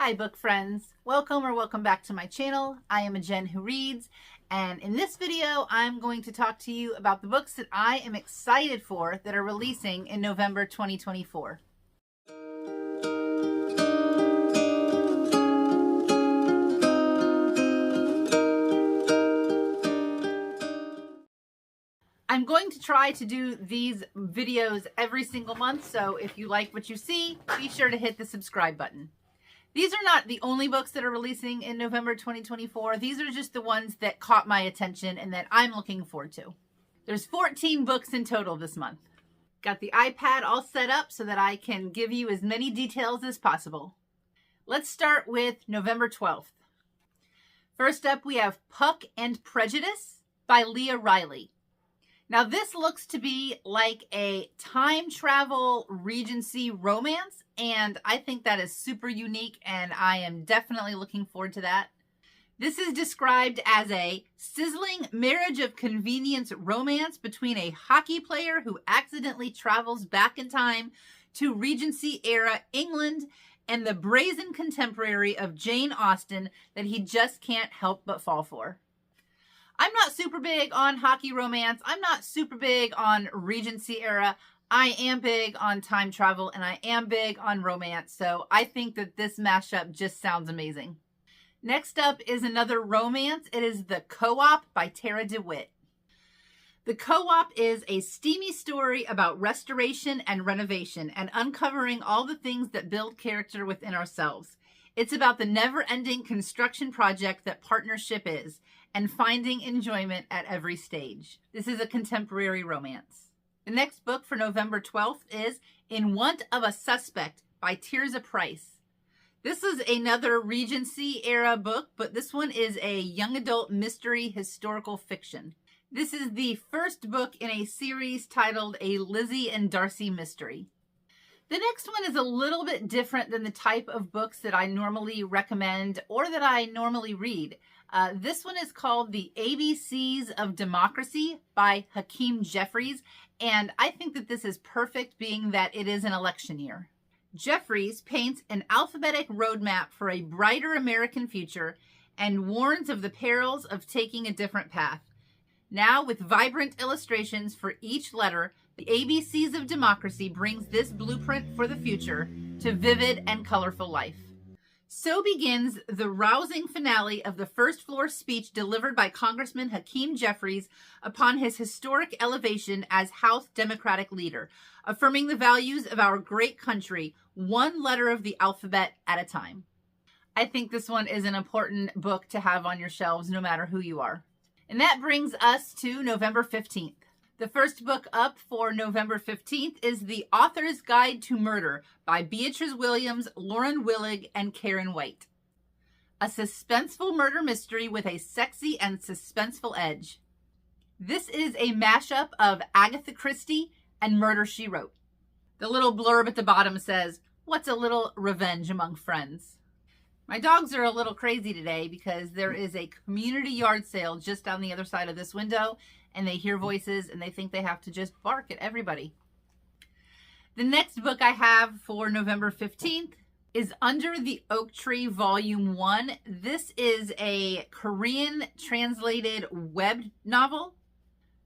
Hi book friends, welcome back to my channel. I am a Jen who reads, and in this video I'm going to talk to you about the books that I am excited for that are releasing in November 2024. I'm going to try to do these videos every single month, so if you like what you see, be sure to hit the subscribe button. These are not the only books that are releasing in November 2024. These are just the ones that caught my attention and that I'm looking forward to. There's 14 books in total this month. Got the iPad all set up so that I can give you as many details as possible. Let's start with November 12th. First up, we have Puck and Prejudice by Leah Riley. Now, this looks to be like a time travel Regency romance, and I think that is super unique, and I am definitely looking forward to that. This is described as a sizzling marriage of convenience romance between a hockey player who accidentally travels back in time to Regency-era England and the brazen contemporary of Jane Austen that he just can't help but fall for. I'm not super big on hockey romance. I'm not super big on Regency era. I am big on time travel and I am big on romance. So I think that this mashup just sounds amazing. Next up is another romance. It is The Co-op by Tara DeWitt. The Co-op is a steamy story about restoration and renovation and uncovering all the things that build character within ourselves. It's about the never-ending construction project that partnership is and finding enjoyment at every stage. This is a contemporary romance. The next book for November 12th is In Want of a Suspect by Tirza Price. This is another Regency era book, but this one is a young adult mystery historical fiction. This is the first book in a series titled A Lizzie and Darcy Mystery. The next one is a little bit different than the type of books that I normally recommend or that I normally read. This one is called The ABCs of Democracy by Hakeem Jeffries, and I think that this is perfect being that it is an election year. Jeffries paints an alphabetic roadmap for a brighter American future and warns of the perils of taking a different path. Now, with vibrant illustrations for each letter, The ABCs of Democracy brings this blueprint for the future to vivid and colorful life. So begins the rousing finale of the first floor speech delivered by Congressman Hakeem Jeffries upon his historic elevation as House Democratic leader, affirming the values of our great country, one letter of the alphabet at a time. I think this one is an important book to have on your shelves no matter who you are. And that brings us to November 15th. The first book up for November 15th is The Author's Guide to Murder by Beatrice Williams, Lauren Willig, and Karen White. A suspenseful murder mystery with a sexy and suspenseful edge. This is a mashup of Agatha Christie and Murder, She Wrote. The little blurb at the bottom says, "What's a little revenge among friends?" My dogs are a little crazy today because there is a community yard sale just on the other side of this window, and they hear voices and they think they have to just bark at everybody. The next book I have for November 15th is Under the Oak Tree Volume 1. This is a Korean translated web novel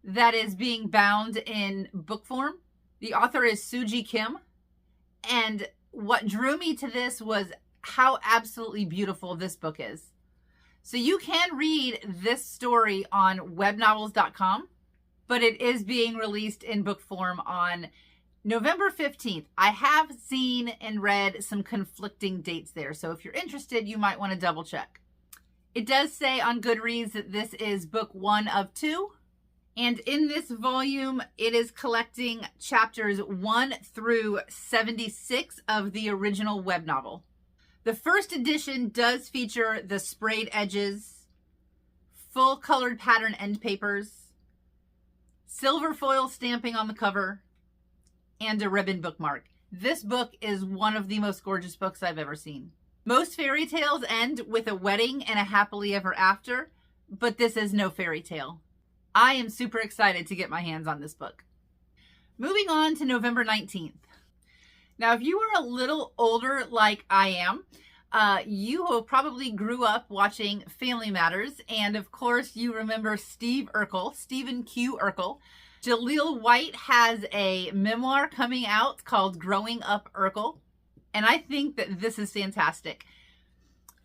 that is being bound in book form. The author is Suji Kim, and what drew me to this was how absolutely beautiful this book is. So you can read this story on webnovels.com, but it is being released in book form on November 15th. I have seen and read some conflicting dates there, so if you're interested, you might want to double check. It does say on Goodreads that this is book 1 of 2, and in this volume, it is collecting chapters 1 through 76 of the original web novel. The first edition does feature the sprayed edges, full colored pattern end papers, silver foil stamping on the cover, and a ribbon bookmark. This book is one of the most gorgeous books I've ever seen. Most fairy tales end with a wedding and a happily ever after, but this is no fairy tale. I am super excited to get my hands on this book. Moving on to November 19th. Now, if you are a little older like I am, you probably grew up watching Family Matters, and of course you remember Stephen Q. Urkel. Jaleel White has a memoir coming out called Growing Up Urkel, and I think that this is fantastic.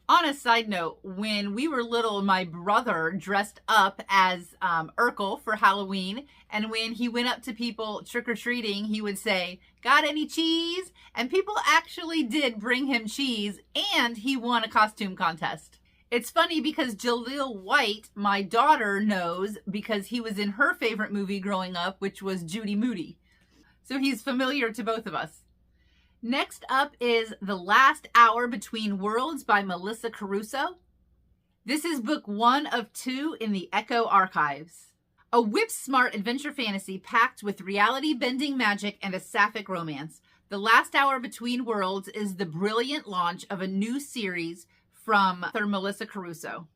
On a side note, when we were little, my brother dressed up as Urkel for Halloween, and when he went up to people trick-or-treating, he would say, "Got any cheese?" And people actually did bring him cheese, and he won a costume contest. It's funny because Jaleel White, my daughter, knows because he was in her favorite movie growing up, which was Judy Moody. So he's familiar to both of us. Next up is The Last Hour Between Worlds by Melissa Caruso. This is book 1 of 2 in the Echo Archives. A whip-smart adventure fantasy packed with reality-bending magic and a sapphic romance. The Last Hour Between Worlds is the brilliant launch of a new series from author Melissa Caruso.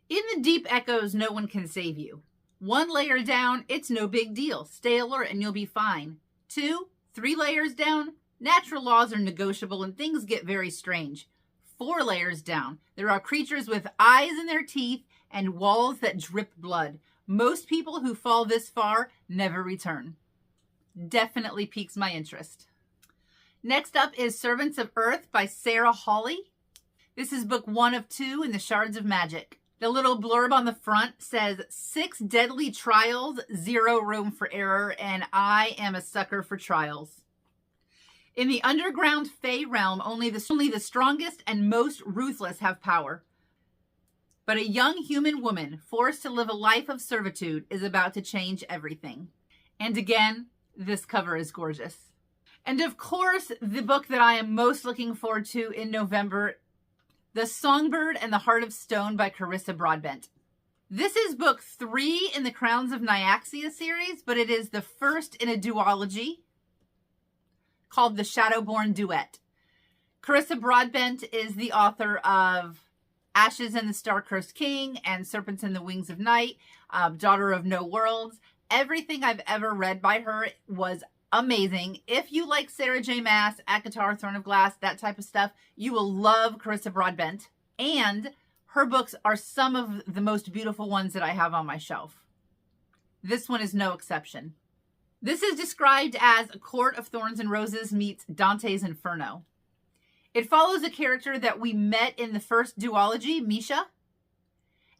In the deep echoes, no one can save you. 1 layer down, it's no big deal. Stay alert and you'll be fine. 2, 3 layers down, natural laws are negotiable and things get very strange. 4 layers down, there are creatures with eyes in their teeth and walls that drip blood. Most people who fall this far never return. Definitely piques my interest. Next up is Servants of Earth by Sarah Hawley. This is book 1 of 2 in the Shards of Magic. The little blurb on the front says, 6 deadly trials, 0 room for error, and I am a sucker for trials. In the underground Fey realm, only the strongest and most ruthless have power. But a young human woman forced to live a life of servitude is about to change everything. And again, this cover is gorgeous. And of course, the book that I am most looking forward to in November, The Songbird and the Heart of Stone by Carissa Broadbent. This is book 3 in the Crowns of Nyaxia series, but it is the first in a duology called The Shadowborn Duet. Carissa Broadbent is the author of Ashes and the Star-Cursed King and Serpents and the Wings of Night, Daughter of No Worlds. Everything I've ever read by her was amazing. If you like Sarah J. Maas, ACOTAR, Throne of Glass, that type of stuff, you will love Carissa Broadbent. And her books are some of the most beautiful ones that I have on my shelf. This one is no exception. This is described as A Court of Thorns and Roses meets Dante's Inferno. It follows a character that we met in the first duology, Misha.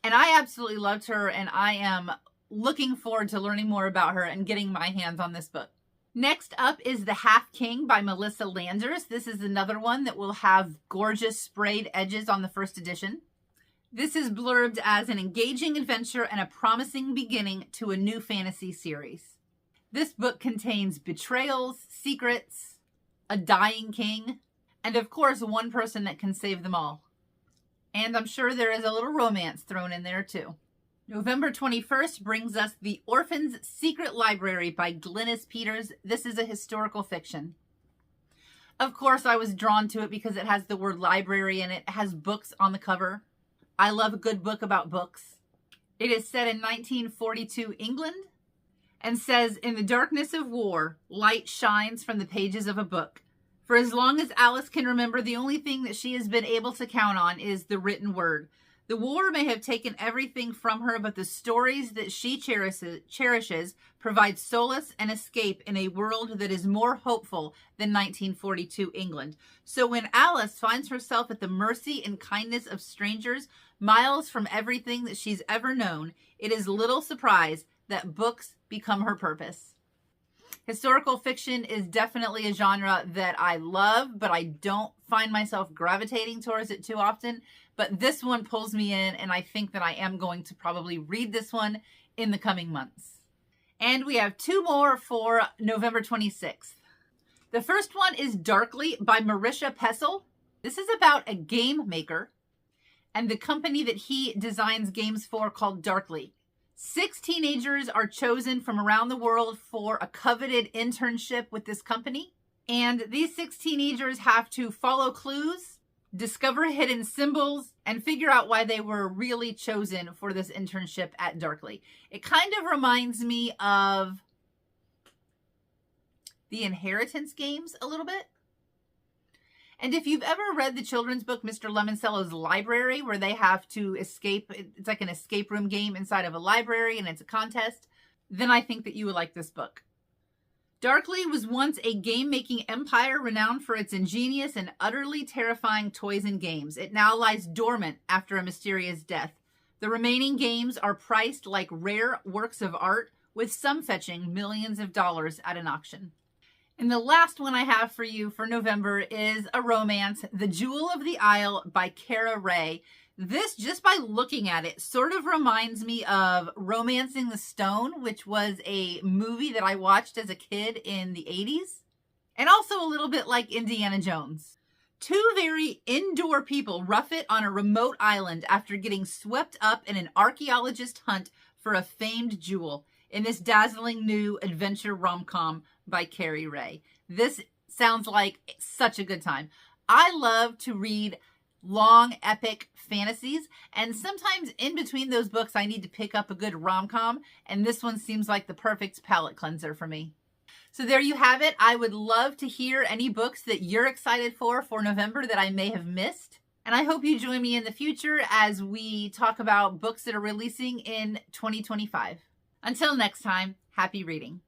And I absolutely loved her, and I am looking forward to learning more about her and getting my hands on this book. Next up is The Half King by Melissa Landers. This is another one that will have gorgeous sprayed edges on the first edition. This is blurbed as an engaging adventure and a promising beginning to a new fantasy series. This book contains betrayals, secrets, a dying king, and of course, one person that can save them all. And I'm sure there is a little romance thrown in there too. November 21st brings us The Orphan's Secret Library by Glynis Peters. This is a historical fiction. Of course, I was drawn to it because it has the word library and it has books on the cover. I love a good book about books. It is set in 1942 England and says, in the darkness of war, light shines from the pages of a book. For as long as Alice can remember, the only thing that she has been able to count on is the written word. The war may have taken everything from her, but the stories that she cherishes provide solace and escape in a world that is more hopeful than 1942 England. So when Alice finds herself at the mercy and kindness of strangers, miles from everything that she's ever known, it is little surprise that books become her purpose. Historical fiction is definitely a genre that I love, but I don't find myself gravitating towards it too often. But this one pulls me in, and I think that I am going to probably read this one in the coming months. And we have 2 more for November 26th. The first one is Darkly by Marisha Pessel. This is about a game maker and the company that he designs games for called Darkly. 6 teenagers are chosen from around the world for a coveted internship with this company. And these 6 teenagers have to follow clues, discover hidden symbols, and figure out why they were really chosen for this internship at Darkly. It kind of reminds me of the Inheritance games a little bit. And if you've ever read the children's book, Mr. Lemoncello's Library, where they have to escape, it's like an escape room game inside of a library and it's a contest, then I think that you would like this book. Darkly was once a game-making empire renowned for its ingenious and utterly terrifying toys and games. It now lies dormant after a mysterious death. The remaining games are priced like rare works of art, with some fetching millions of dollars at an auction. And the last one I have for you for November is a romance, The Jewel of the Isle by Cara Ray. This, just by looking at it, sort of reminds me of Romancing the Stone, which was a movie that I watched as a kid in the 80s. And also a little bit like Indiana Jones. Two very indoor people rough it on a remote island after getting swept up in an archaeologist hunt for a famed jewel in this dazzling new adventure rom-com by Cara Ray. This sounds like such a good time. I love to read long, epic fantasies, and sometimes in between those books, I need to pick up a good rom-com, and this one seems like the perfect palate cleanser for me. So there you have it. I would love to hear any books that you're excited for November that I may have missed. And I hope you join me in the future as we talk about books that are releasing in 2025. Until next time, happy reading.